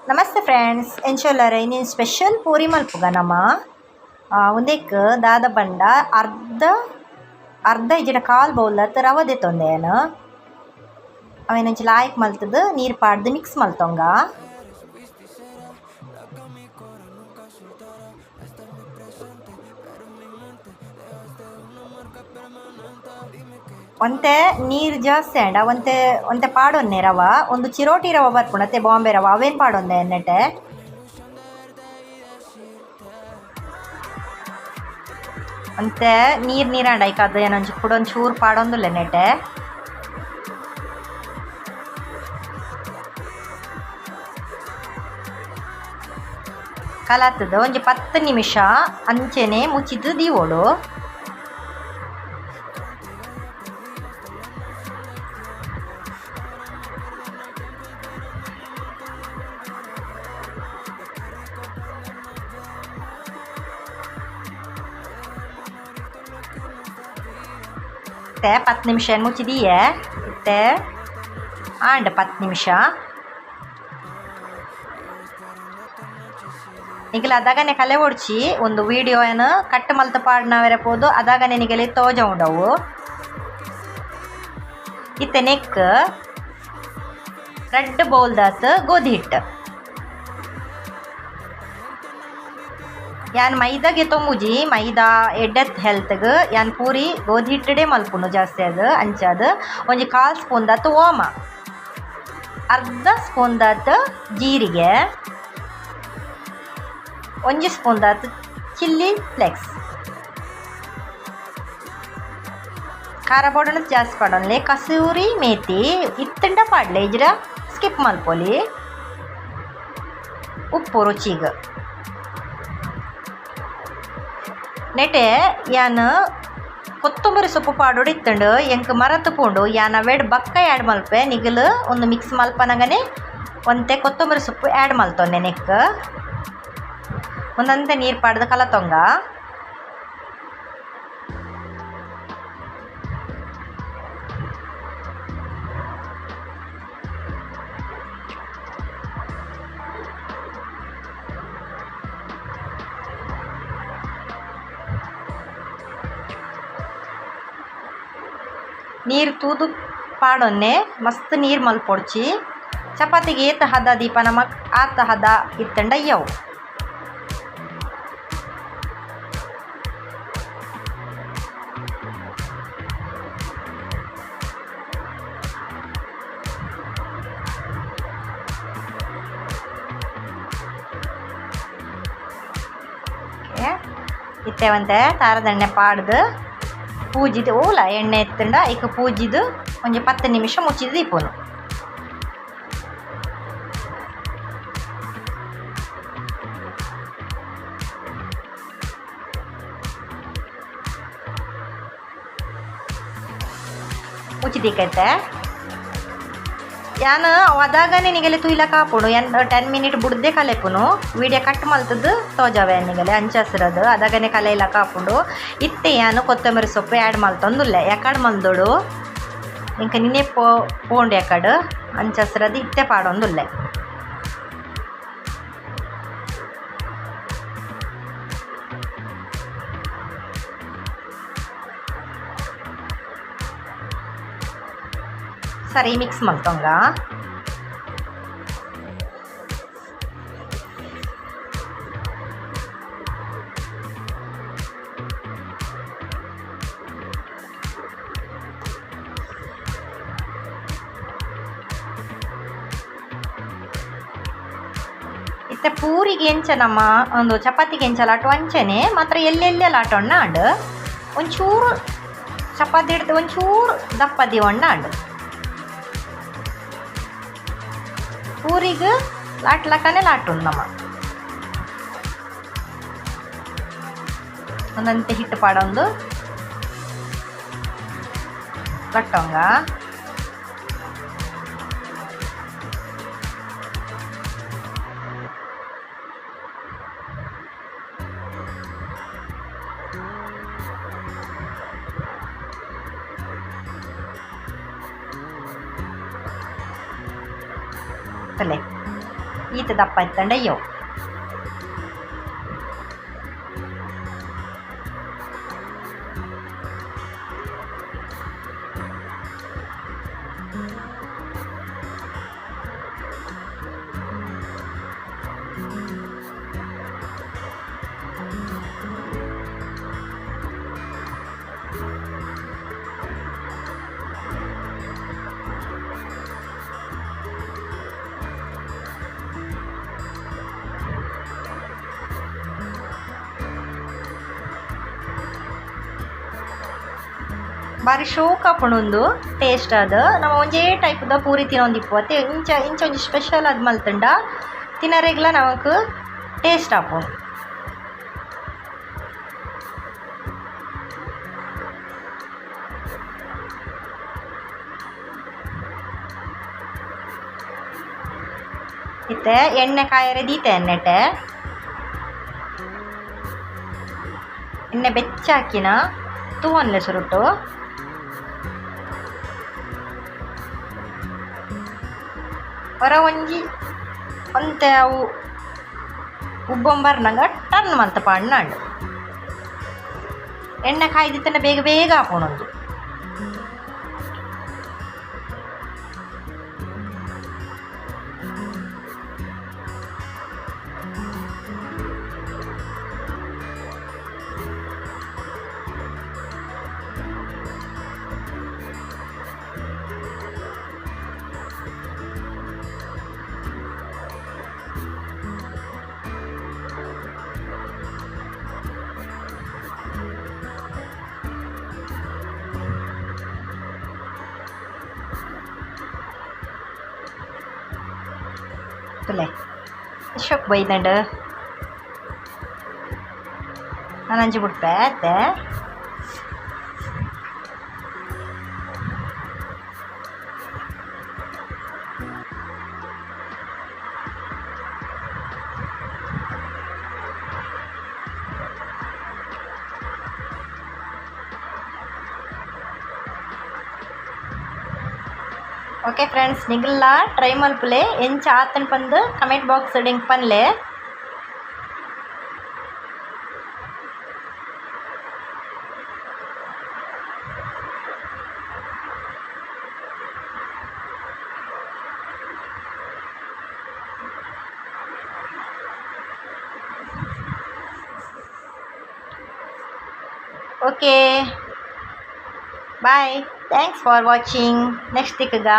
ನಮಸ್ತೆ ಫ್ರೆಂಡ್ಸ್ ಎಂಚೊಲ್ಲರೆ ನೀನು ಸ್ಪೆಷಲ್ ಪೂರಿ ಮಲ್ಪುಗ ನಮ್ಮ ಉಂದೆಕ್ ದಾದ ಪಂಡ ಅರ್ಧ ಅರ್ಧ ಇಜ್ಜಿನ ಕಾಲ್ ಬೌಲತ್ ರವದೆ ತೊಂದೇನು ಅವೇನಂಚಿ ಲಾಯ್ಕ್ ಮಲ್ತದು ನೀರು ಪಾಡ್ದು ಮಿಕ್ಸ್ ಮಲ್ತೊಂಗ ಒಂತೆ ನೀರು ಜಾಸ್ತಿ ಆಂಡ ಒಂತೆ ಒಂತೆ ಪಾಡೊನ್ನೆ ರವ ಒಂದು ಚಿರೋಟಿ ರವ ಬರ್ಪುಂಡು ಅತ್ತೆ ಬಾಂಬೆ ರವ ಅವೇನು ಪಾಡೊಂದೆ ಎನ್ನೆಟೆ ಅಂತೆ ನೀರಾಂಡ ಐಕ ಅದು ಏನೊಂಚು ಕುಡೊಂದು ಚೂರು ಪಾಡೊಂದುಲ್ಲೆ ನೆಟೆ ಕಲಾತದ ಒಂಜಿ 10 ನಿಮಿಷ ಅಂಚೆನೆ ಮುಚ್ಚಿದ್ದು ದೀವೋಡು ಮತ್ತೆ 10 ನಿಮಿಷ ಮುಚ್ಚಿದೀಯೆ ಮತ್ತೆ ಆಂಡ 10 ನಿಮಿಷ ನಿಗಲ ಅದಾಗನೆ ಕಲೆ ಒಡ್ಚಿ ಒಂದು ವಿಡಿಯೋ ಏನು ಕಟ್ ಮಲ್ತ ಪಾಡ್ನವರೆಪೋದು ಅದಾಗನೆ ನಿಗಲಿ ತೋಜ ಉಂಡವು ಇತ್ತೆ ನೆಕ್ ರೆಡ್ ಬೌಲ್ದಾತ್ ಗೋಧಿ ಹಿಟ್ಟು ಯಾನ್ ಮೈದಾಗೆ ತೊಂಬುಜಿ ಮೈದಾ ಎಡ್ಡೆತ್ ಹೆಲ್ತ್ಗೆ ಯಾನ್ ಪೂರಿ ಗೋಧಿ ಹಿಟ್ಟಡೆ ಮಲ್ಪುನು ಜಾಸ್ತಿ ಅದು ಅಂಚದು ಒಂಜಿ 1/4 ಸ್ಪೂನ್ ದಾತ್ ಓಮ ಅರ್ಧ ಸ್ಪೂನ್ ದಾತ್ ಜೀರಿಗೆ 1 ಸ್ಪೂನ್ ದಾತ್ ಚಿಲ್ಲಿ ಫ್ಲೆಕ್ಸ್ ಖಾರ ಪೌಡರ್ ಜಾಸ್ತಿ ಪಡೋನ್ಲೆ ಕಸೂರಿ ಮೇಥಿ ಇತ್ತಂಡ ಪಾಡ್ಲೆ ಇಜ್ರ ಸ್ಕಿಪ್ ಮಲ್ಪೊಲಿ ಉಪ್ಪು ರುಚಿಗೆ ನೆಟೆ ಯಾನ್ ಕೊತ್ತಂಬರಿ ಸೊಪ್ಪು ಪಾಡೋಡು ಇತ್ತಂಡು ಎಂಕ್ ಮರತು ಪೂಂಡು ಯಾನ್ ಅವೆಡ್ ಬಕ್ಕ ಆ್ಯಡ್ ಮಲ್ಪೆ ನಿಗಲು ಒಂದು ಮಿಕ್ಸ್ ಮಲ್ಪನಗನೆ ಒಂತೆ ಕೊತ್ತಂಬರಿ ಸೊಪ್ಪು ಆ್ಯಡ್ ಮಲ್ತೊಂದೆ ನೆಕ್ ಒಂದಂತೆ ನೀರು ಪಾಡ್ದು ಕಲತೊಂಗ ನೀರು ತೂದು ಪಾಡೊನ್ನೆ ಮಸ್ತ್ ನೀರು ಮಲ್ಪೊಡ್ಚಿ ಚಪಾತಿಗೆ ಏತ ಹದ ದೀಪ ನಮಕ್ ಆತ ಹದ ಇತ್ತಂಡ ಅಯ್ಯವು ಇತ್ತೇವಂತೆ ತಾರದೆಣ್ಣೆ ಪಾಡ್ದು ಪೂಜಿದು ಓಲ ಎಣ್ಣೆ ಎತ್ತಂಡ ಈಗ ಪೂಜಿದು ಒಂಜಿ 10 ನಿಮಿಷ ಮುಚ್ಚಿದು ದೀಪುನು ಮುಚ್ಚಿದಿಕ್ಕೈತೆ ಯಾನ್ ಅದಾಗನೆ ನಿಗಲೆ ತುಯ್ಲಕ ಹಾಪುಂಡು 10 ಮಿನಿಟ್ ಬುಡ್ದೆ ಕಲೆಪುನು ವಿಡಿಯೋ ಕಟ್ ಮಲ್ತದ್ದು ತೋಜಾವೆ ನಿಗಲೆ ಅಂಚಸ್ರದು ಅದಾಗನೆ ಕಲೆಯ್ಲಕ ಹಾಪುಂಡು ಇತ್ತೆ ಯಾನು ಕೊತ್ತಂಬರಿ ಸೊಪ್ಪು ಆ್ಯಡ್ ಮಲ್ತೊಂದುಲ್ಲೆ ಯಾಕಡ್ ಮಲ್ದೋಡು ಇಂಕ ನಿನ್ನೆ ಪೋಂಡು ಯಾಕಡ್ ಅಂಚಸ್ರದು ಇತ್ತೆ ಪಾಡೊಂದುಲ್ಲೆ ಸರಿ ಮಿಕ್ಸ್ ಮಲ್ತೊಂಗ ಇತ್ತೆ ಪೂರಿಗೆ ಎಂಚ ನಮ್ಮ ಒಂದು ಚಪಾತಿಗೆ ಎಂಚಲಾಟು ಅಂಚೆನೆ ಮಾತ್ರ ಎಲ್ಲೆಲ್ಲೆಲ್ಲ ಆಟೋಣ್ಣ ಅಂಡು ಒಂಚೂರು ಚಪಾತಿ ಹಿಡ್ದು ಒಂಚೂರು ದಪ್ಪ ದಿವಣ್ಣ ಅಂಡು ಪೂರಿಗೆ ಲಾಟ್ಲಕ್ಕನೆ ಲಾಟುಂಡು ನಮ್ಮ ಒಂದಂತೆ ಹಿಟ್ಟು ಪಾಡೊಂದು ಲಟ್ಟೊಂಗ ತಲೆ ಈತ ದಪ್ಪ ಇತ್ತಂಡ ಅಯ್ಯೋ. ಬಾರಿ ಶೋಕ ಆಪುಂಡು ಟೇಸ್ಟ್ ಅದು ನಮ್ಮ ಒಂಜೇ ಟೈಪ್ದ ಪೂರಿ ತಿನ್ನೊಂದಿಪ್ಪು ಅತ್ತೆ ಇಂಚ ಒಂಜಿ ಸ್ಪೆಷಲ್ ಅದು ಮಲ್ತಂಡ ತಿನ್ನರೆಗ್ಲ ನಮಕ್ ಟೇಸ್ಟ್ ಆಪುಂಡು. ಇತ್ತೆ ಎಣ್ಣೆ ಕಾಯರೆ ದೀತೆ ಎಣ್ಣೆಟೆ ಎಣ್ಣೆ ಬೆಚ್ಚಾಕಿನ ತೂವನ್ಲೆ ಸುರುಟು ಹೊರ ಒಂಜಿ ಒಂತೆ ಅವು ಉಬ್ಬೊಂಬರ್ನಂಗ ಟರ್ನ್ ಮಂತ ಪಾಡ್ನಾಂಡು ಎಣ್ಣೆ ಕಾಯ್ದಿತ್ತಂಡ ಬೇಗ ಬೇಗ ಹಾಕೋಣೊಂದು. ತುಲೆ ಎಷ್ಟೊಕ್ಕೆ ಬೈದಂಡು ನಾನು ಅಂಜಿ ಬಿಡ್ಪೆ ಅತ್ತೆ. ಓಕೆ ಫ್ರೆಂಡ್ಸ್, ನಿಗಲ್ಲ ಟ್ರೈ ಮಲ್ಪುಲೆ ಎಂಚ ಆತನ್ ಪಂದು ಕಮೆಂಟ್ ಬಾಕ್ಸ್ ಡಿಂಗ್ ಪನ್ಲೆ. Okay bye, thanks for watching. Next ದಿಕ್ಕಗ